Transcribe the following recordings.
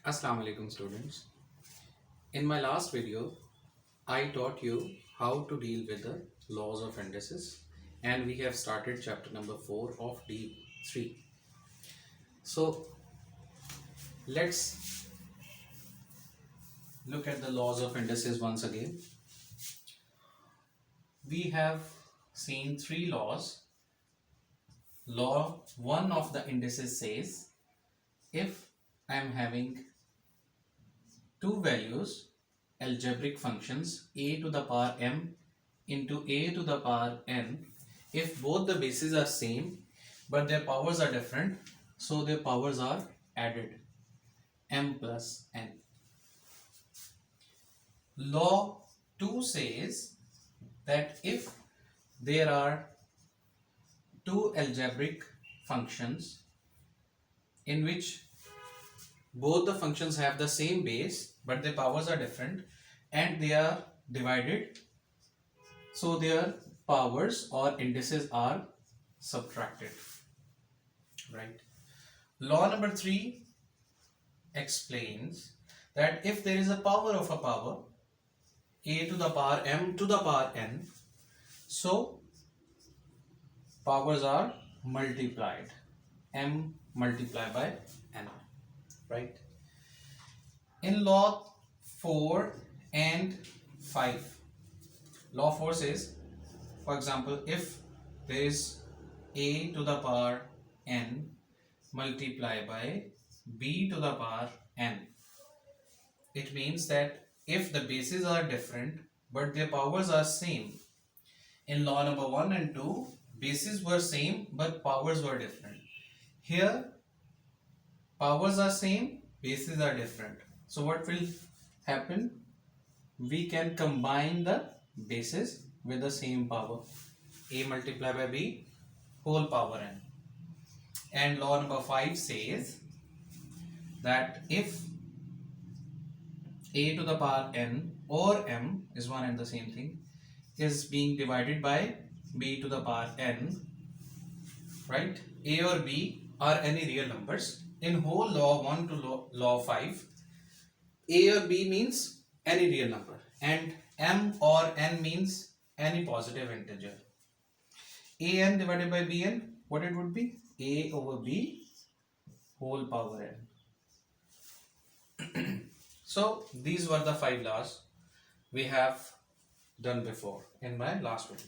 Assalamu alaikum students. In my last video, I taught you how to deal with the laws of indices and we have started chapter number 4 of D3. So let's look at the laws of indices once again. We have seen three laws. Law 1 of the indices says if I am having two values, algebraic functions a to the power m into a to the power n, if both the bases are same but their powers are different, so their powers are added, m plus n. Law 2 says that if there are two algebraic functions in which both the functions have the same base but their powers are different and they are divided, so their powers or indices are subtracted, right? Law number 3 explains that if there is a power of a power, a to the power m to the power n, so powers are multiplied, m multiplied by n, right? In law 4 and 5, law 4 says, for example, if there is a to the power n multiplied by b to the power n, it means that if the bases are different but their powers are same. In law number 1 and 2, bases were same but powers were different. Here powers are same, bases are different. So what will happen? We can combine the bases with the same power, a multiplied by b whole power n. And law number 5 says that if a to the power n or m is one and the same thing is being divided by b to the power n, right? A or b are any real numbers. In whole law 1 to law 5, a or b means any real number and m or n means any positive integer. A n divided by bn, what it would be? A over b whole power n. So these were the 5 laws we have done before in my last video.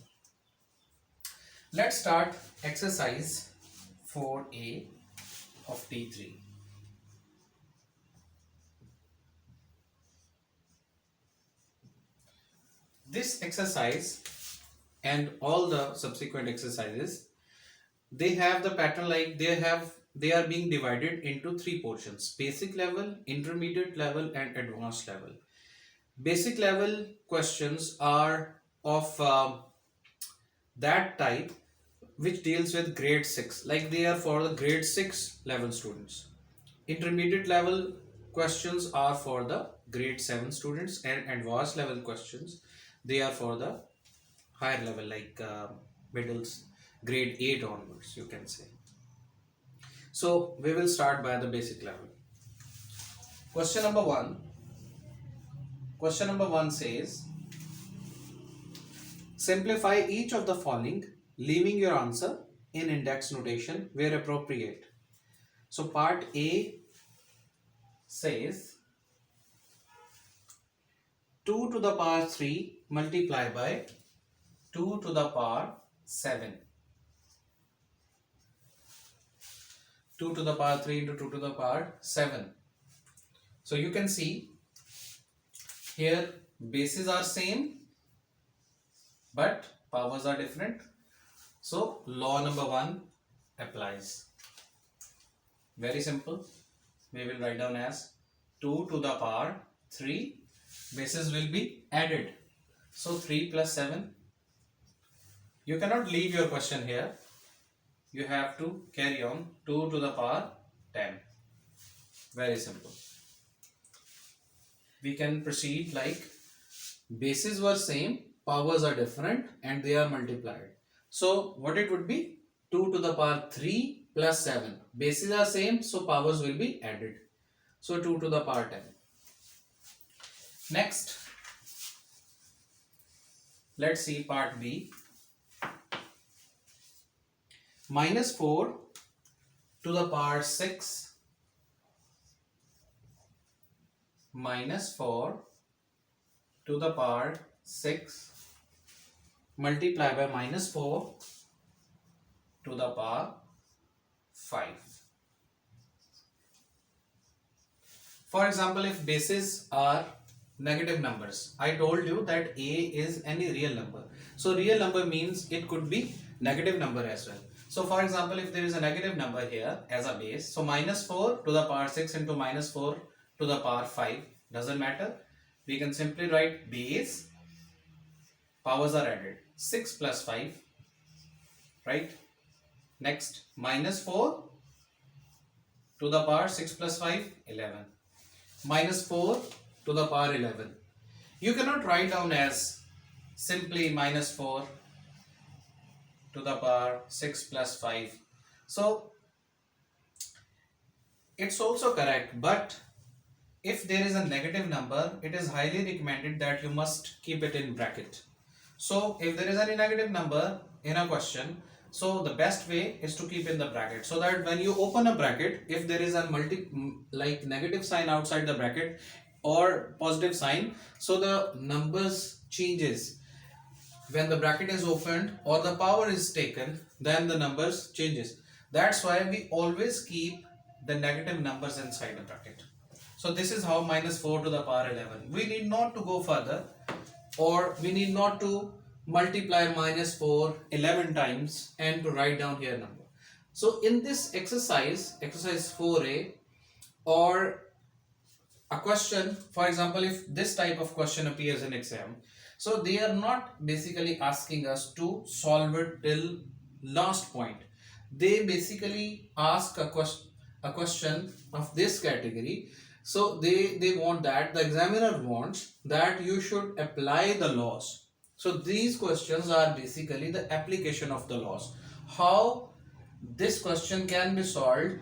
Let's start exercise 4a of D3. This exercise and all the subsequent exercises, they have the pattern like they are being divided into 3 portions: basic level, intermediate level and advanced level. Basic level questions are of that type which deals with grade 6, like they are for the grade 6 level students. Intermediate level questions are for the grade 7 students, and advanced level questions, they are for the higher level, like middles, grade 8 onwards, you can say. So we will start by the basic level. Question number 1 says, simplify each of the following, leaving your answer in index notation where appropriate. So part A says 2 to the power 3 multiplied by 2 to the power 7. 2 to the power 3 into 2 to the power 7. So you can see here bases are same but powers are different. So law number 1 applies. Very simple. We will write down as 2 to the power 3. Bases will be added. So 3 plus 7. You cannot leave your question here. You have to carry on 2 to the power 10. Very simple. We can proceed like bases were same, powers are different and they are multiplied. So what it would be? 2 to the power 3 plus 7. Bases are same, so powers will be added. So 2 to the power 10. Next, let's see part B. Minus 4 to the power 6 minus 4 to the power 6 multiply by minus 4 to the power 5. For example, if bases are negative numbers, I told you that A is any real number. So real number means it could be negative number as well. So for example, if there is a negative number here as a base, so minus 4 to the power 6 into minus 4 to the power 5 doesn't matter. We can simply write base, powers are added, 6 plus 5, right? Next, minus 4 to the power 6 plus 5, 11. Minus 4 to the power 11. You cannot write down as simply minus 4 to the power 6 plus 5. So it's also correct, but if there is a negative number, it is highly recommended that you must keep it in bracket. So if there is any negative number in a question, so the best way is to keep in the bracket, so that when you open a bracket, if there is a negative sign outside the bracket or positive sign, so the numbers changes. When the bracket is opened or the power is taken, then the numbers changes. That's why we always keep the negative numbers inside the bracket. So this is how minus 4 to the power 11. We need not to go further, or we need not to multiply minus 4 11 times and to write down here number. So in this exercise 4a, or a question, for example, if this type of question appears in exam, so they are not basically asking us to solve it till last point. They basically ask a question of this category. So they want that, the examiner wants that you should apply the laws. So these questions are basically the application of the laws. How this question can be solved,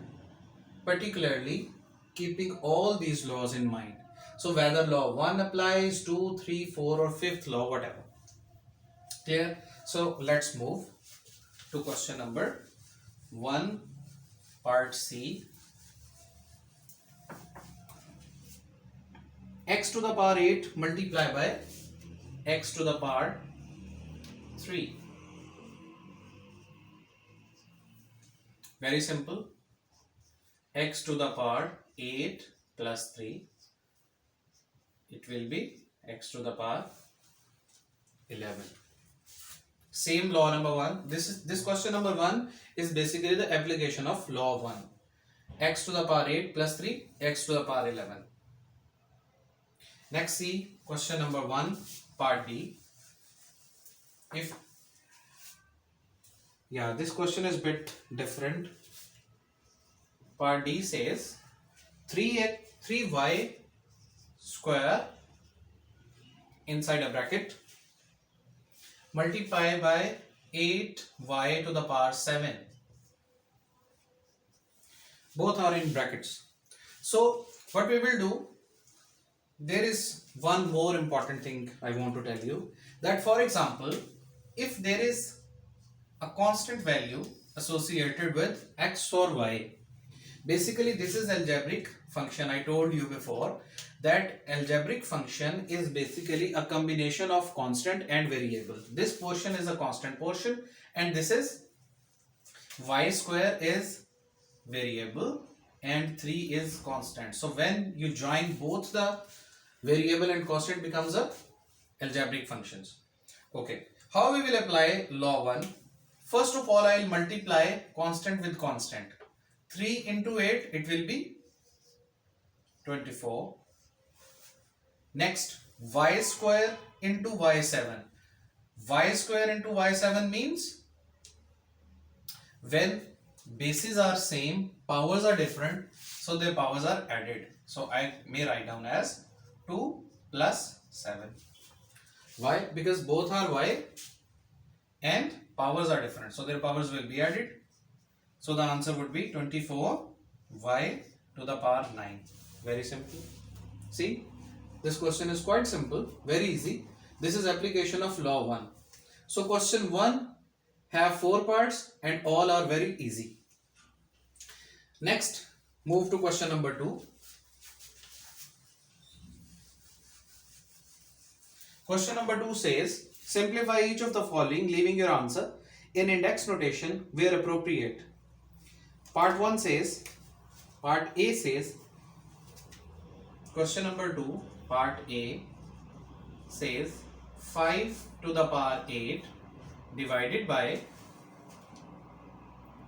particularly keeping all these laws in mind. So whether law 1 applies, 2, 3, 4 or 5th law, whatever. Clear? So let's move to question number 1, part C. X to the power 8 multiply by x to the power 3. Very simple. X to the power 8 plus 3, it will be x to the power 11. Same law number 1. This question number 1 is basically the application of law 1. X to the power 8 plus 3, x to the power 11. Next, see question number 1, part D. This question is a bit different. Part D says 3y square inside a bracket multiply by 8y to the power 7. Both are in brackets. So what we will do, there is one more important thing I want to tell you, that for example, if there is a constant value associated with x or y, basically this is algebraic function. I told you before that algebraic function is basically a combination of constant and variable. This portion is a constant portion and this is y square is variable and 3 is constant. So when you join both the variable and constant, becomes a algebraic functions. Okay, how we will apply law 1? First of all, I will multiply constant with constant. 3 into 8, it will be 24. Next, y square into y7. Y square into y7 means when bases are same, powers are different, so their powers are added. So I may write down as 2 plus 7. Why? Because both are y and powers are different, so their powers will be added. So the answer would be 24y to the power 9. Very simple. See, this question is quite simple, very easy. This is application of law 1. So question 1 have 4 parts and all are very easy. Next, move to question number 2. Question number 2 says, simplify each of the following, leaving your answer in index notation where appropriate. Part A says, question number 2, part A says 5 to the power 8 divided by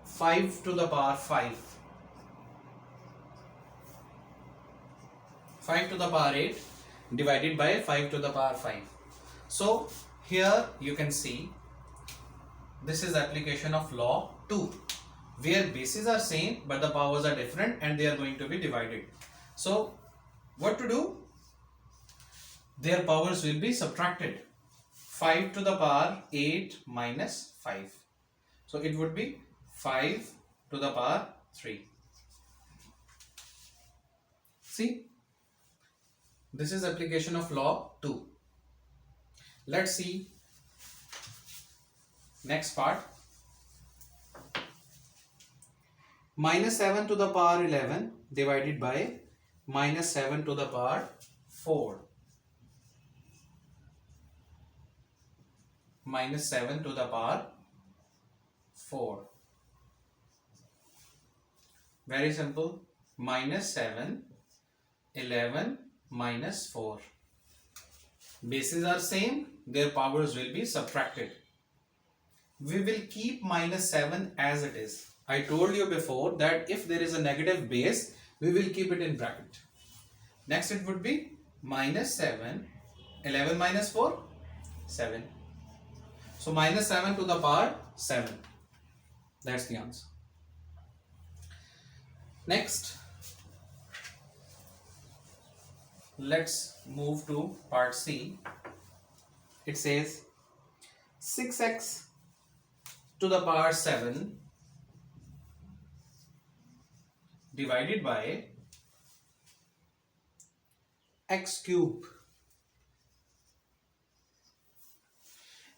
5 to the power 5. 5 to the power 8 divided by 5 to the power 5. So here you can see this is application of law 2, where bases are same but the powers are different and they are going to be divided. So what to do? Their powers will be subtracted. 5 to the power 8 minus 5. So it would be 5 to the power 3. See, this is application of law 2. Let's see next part. Minus 7 to the power 11 divided by minus 7 to the power 4. Minus 7 to the power 4. Very simple. Minus 7, 11 minus 4. Bases are same, their powers will be subtracted. We will keep minus 7 as it is. I told you before that if there is a negative base, we will keep it in bracket. Next it would be minus 7, 11 minus 4, 7. So minus 7 to the power 7. That's the answer. Next, let's move to part C. It says 6x to the power 7 divided by x cube.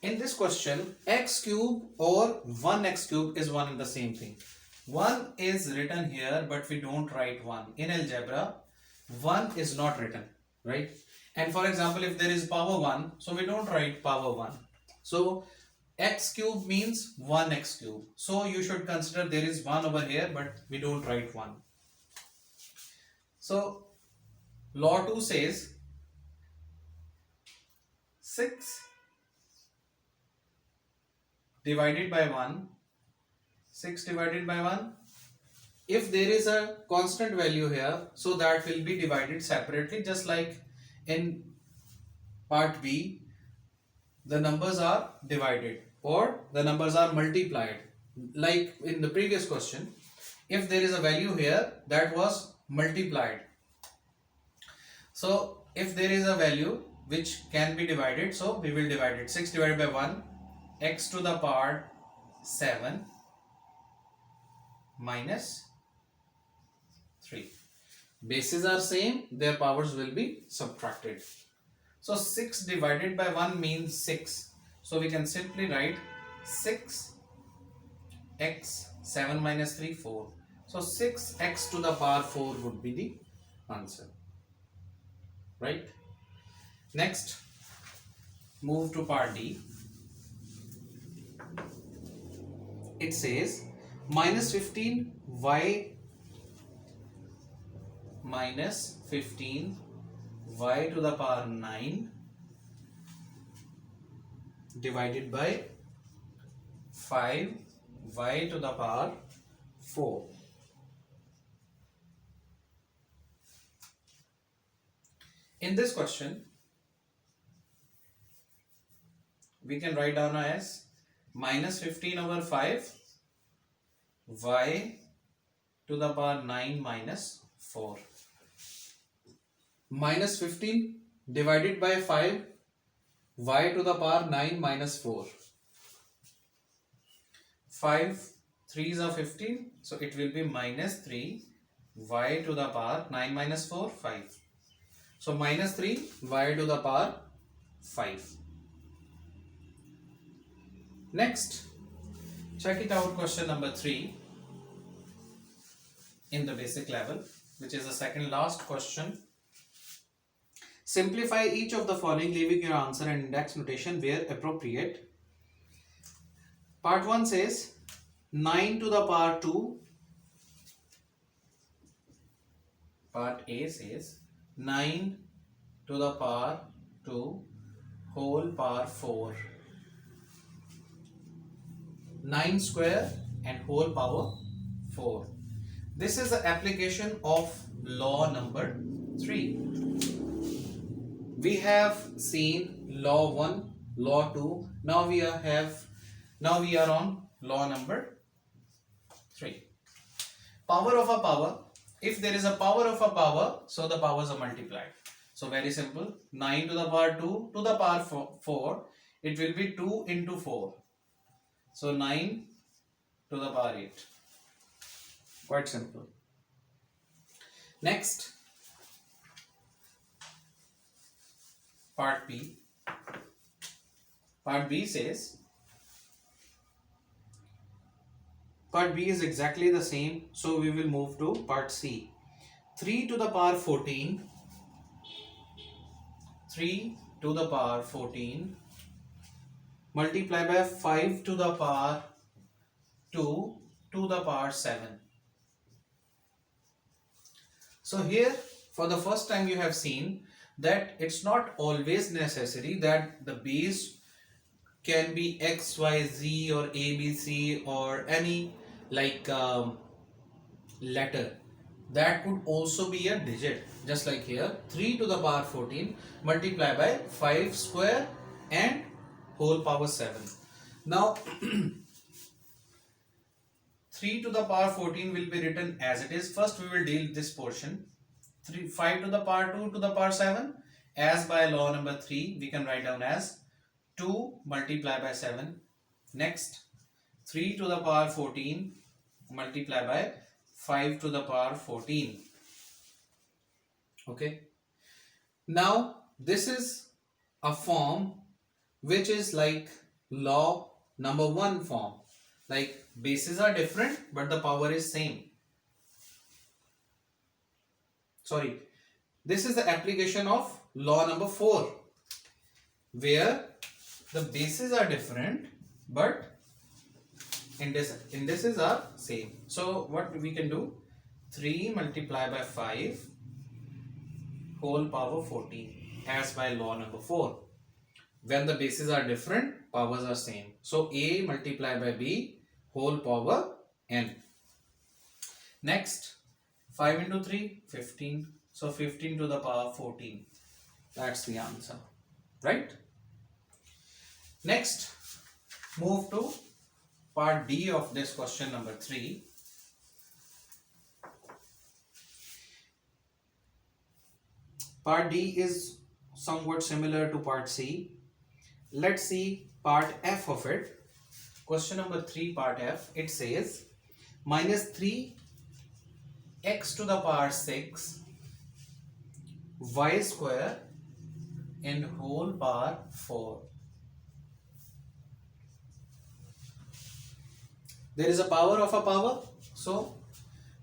In this question, x cube or 1x cube is one and the same thing. 1 is written here, but we don't write 1. In algebra, 1 is not written, right? And for example, if there is power 1, so we don't write power 1. So x cube means 1x cube. So you should consider there is 1 over here, but we don't write 1. So law 2 says 6 divided by 1, 6 divided by 1. If there is a constant value here, so that will be divided separately, just like in part B, the numbers are divided or the numbers are multiplied. Like in the previous question, if there is a value here, that was multiplied. So if there is a value which can be divided, so we will divide it. 6 divided by 1, x to the power 7 minus 3. Bases are same, their powers will be subtracted. So 6 divided by 1 means 6. So we can simply write 6 x 7 minus 3, 4. So 6x to the power 4 would be the answer. Right? Next, move to part D. It says minus 15 y minus 15 y to the power 9 divided by 5 y to the power 4. In this question, we can write down as minus 15 over 5 y to the power 9 minus 4. Minus 15 divided by 5 y to the power 9 minus 4. 5 3s are 15, so it will be minus 3 y to the power 9 minus 4, 5. So minus 3 y to the power 5. Next, check it out, question number 3 in the basic level, which is the second last question. Simplify each of the following, leaving your answer and index notation where appropriate. Part 1 says 9 to the power 2. Part A says 9 to the power 2 whole power 4. 9 square and whole power 4. This is the application of law number 3. We have seen law 1, law 2. Now we are on law number 3. Power of a power. If there is a power of a power, so the powers are multiplied. So very simple. 9 to the power 2 to the power 4. It will be 2 into 4. So 9 to the power 8. Quite simple. Next, part B. Part B says, part B is exactly the same, so we will move to part C. 3 to the power 14. 3 to the power 14 multiply by 5 to the power 2 to the power 7. So here for the first time you have seen that it's not always necessary that the base can be x, y, z or a, b, c or any like letter. That could also be a digit, just like here 3 to the power 14 multiply by 5 square and whole power 7. Now 3 to the power 14 will be written as it is. First we will deal this portion. 5 to the power 2 to the power 7, as by law number 3 we can write down as 2 multiply by 7. Next 3 to the power 14 multiply by 5 to the power 14. Okay. Now this is a form which is like law number 1 form. Like bases are different but the power is same. Sorry, this is the application of law number 4 where the bases are different but indices are same. So what we can do, 3 multiply by 5 whole power 14 as by law number 4. When the bases are different, powers are same. So a multiply by b whole power n. Next 5 into 3, 15. So 15 to the power 14. That's the answer, right? Next, move to part D of this question number 3. Part D is somewhat similar to part C. Let's see part F of it. Question number 3, part F. It says minus 3 x to the power 6 y square and whole power 4. There is a power of a power. So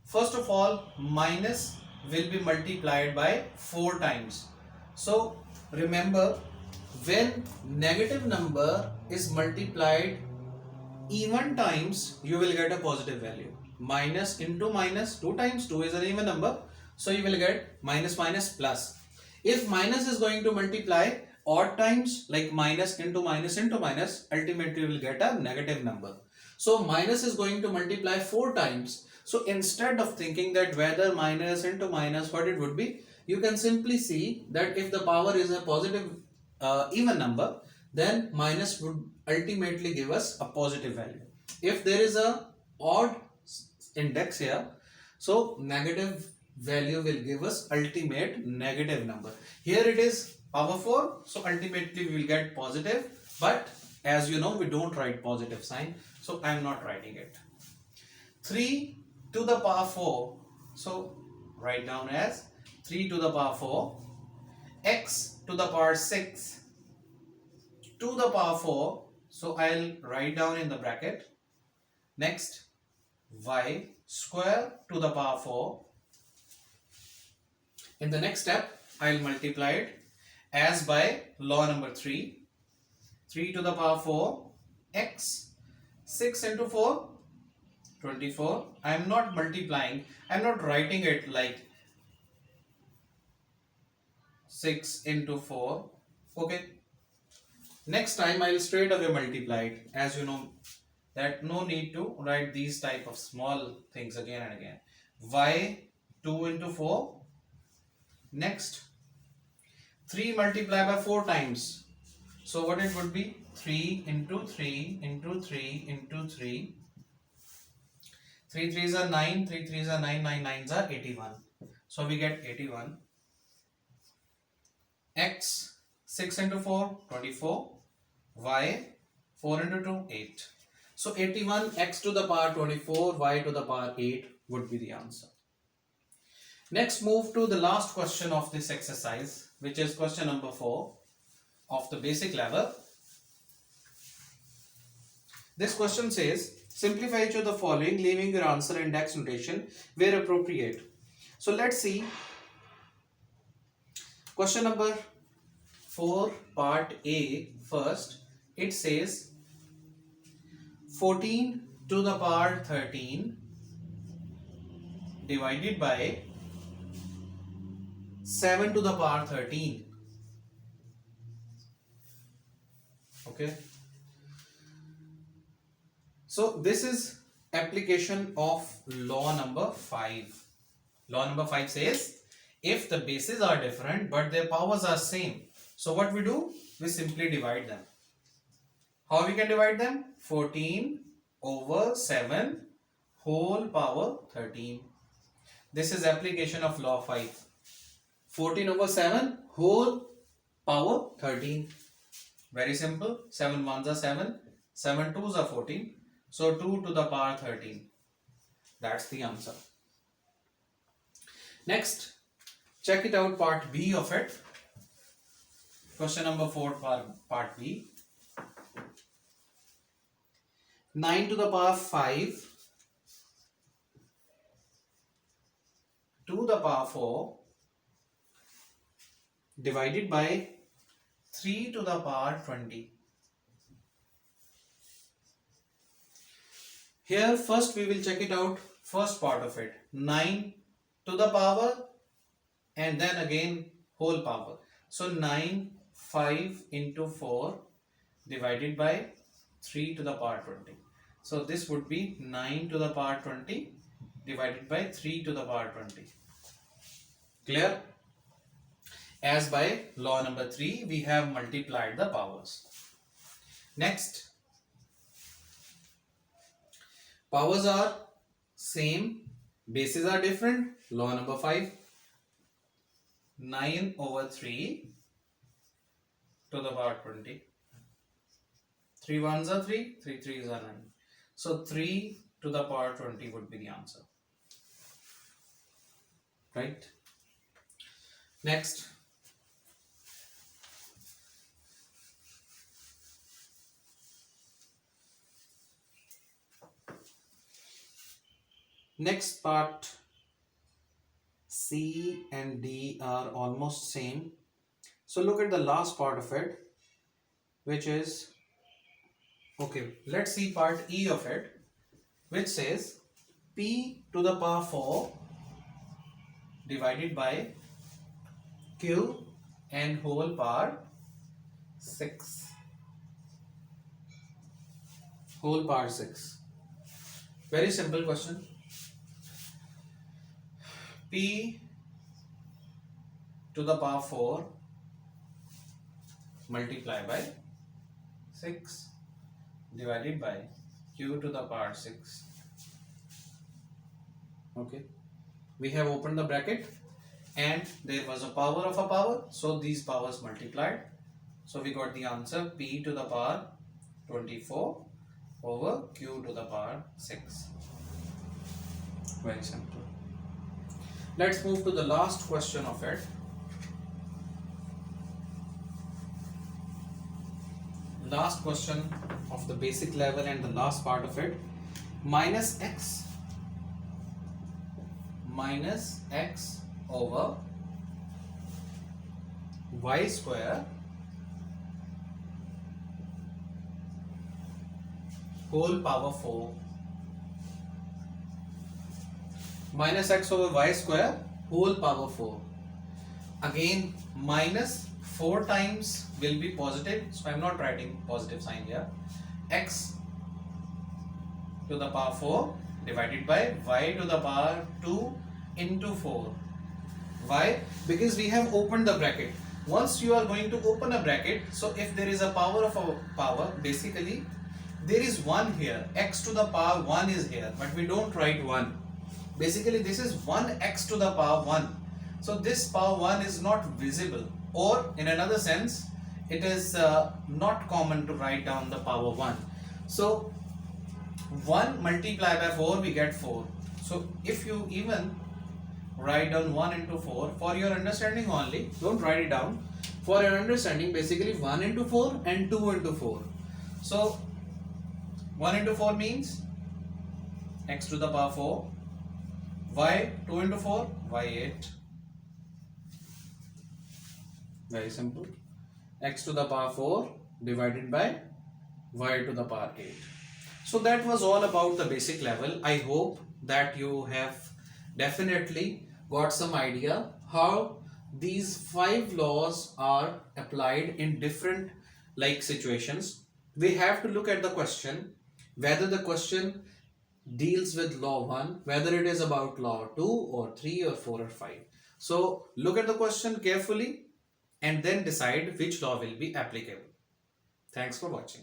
first of all, minus will be multiplied by 4 times. So remember, when negative number is multiplied even times, you will get a positive value. Minus into minus, 2 times 2 is an even number, so you will get minus minus plus. If minus is going to multiply odd times, like minus into minus into minus, ultimately you will get a negative number. So minus is going to multiply 4 times. So instead of thinking that whether minus into minus what it would be, you can simply see that if the power is a positive even number, then minus would ultimately give us a positive value. If there is a odd index here, so negative value will give us ultimate negative number. Here it is power 4, so ultimately we will get positive, but as you know we don't write positive sign, so I am not writing it. 3 to the power 4, so write down as 3 to the power 4, x to the power 6 to the power 4. So I'll write down in the bracket. Next, y square to the power 4. In the next step, I'll multiply it as by law number 3. 3 to the power 4, x, 6 into 4, 24. I am not multiplying, I am not writing it like 6 into 4. Okay. Next time I will straight away multiply it, as you know that no need to write these type of small things again and again. Y 2 into 4. Next 3 multiplied by 4 times. So what it would be? 3 into 3 into 3 into 3. 3 3s are 9, 3 3s are 9, 9 9s are 81. So we get 81. X 6 into 4, 24. Y 4 into 2, 8. So 81 x to the power 24, y to the power 8 would be the answer. Next, move to the last question of this exercise, which is question number 4 of the basic level. This question says, simplify each of the following, leaving your answer in index notation where appropriate. So let's see. Question number 4, part A first. It says 14 to the power 13 divided by 7 to the power 13. Okay. So this is application of law number 5. Law number 5 says if the bases are different but their powers are same, so what we do? We simply divide them. How we can divide them? 14 over 7 whole power 13. This is application of law 5. 14 over 7 whole power 13. Very simple. 7 ones are 7. 7 twos are 14. So 2 to the power 13. That's the answer. Next, check it out, part B of it. Question number 4, part B. 9 to the power 5 to the power 4 divided by 3 to the power 20. Here first we will check it out, first part of it. 9 to the power and then again whole power. So 9 5 into 4 divided by 3 to the power 20. So this would be 9 to the power 20 divided by 3 to the power 20. Clear? As by law number 3, we have multiplied the powers. Next, powers are same, bases are different. Law number 5, 9 over 3 to the power 20. 3 ones are 3, 3 threes are 9. So 3 to the power 20 would be the answer. Right? Next, part C and D are almost same. So look at the last part of it, which is, okay, let's see part E of it, which says P to the power 4 divided by Q and whole power 6. Whole power 6. Very simple question. P to the power 4 multiply by 6 divided by Q to the power 6. Okay. We have opened the bracket and there was a power of a power. So these powers multiplied. So we got the answer P to the power 24 over Q to the power 6. Very simple. Let's move to the last question of it. Last question of the basic level and the last part of it. Minus x over y square whole power 4. Minus x over y square whole power 4. Again, minus 4 times will be positive, so I am not writing positive sign here. X to the power 4 divided by y to the power 2 into 4. Why? Because we have opened the bracket. Once you are going to open a bracket, so if there is a power of a power, basically there is 1 here. X to the power 1 is here, but we don't write 1. Basically this is 1x to the power 1. So this power 1 is not visible, or in another sense it is not common to write down the power 1. So 1 multiplied by 4 we get 4. So if you even write down 1 into 4 for your understanding only, don't write it down, for your understanding, basically 1 into 4 and 2 into 4. So 1 into 4 means x to the power 4, y 2 into 4, y 8. Very simple. X to the power 4 divided by y to the power 8. So that was all about the basic level. I hope that you have definitely got some idea how these 5 laws are applied in different situations. We have to look at the question, whether the question deals with law 1, whether it is about law 2 or 3 or 4 or 5. So look at the question carefully and then decide which law will be applicable. Thanks for watching.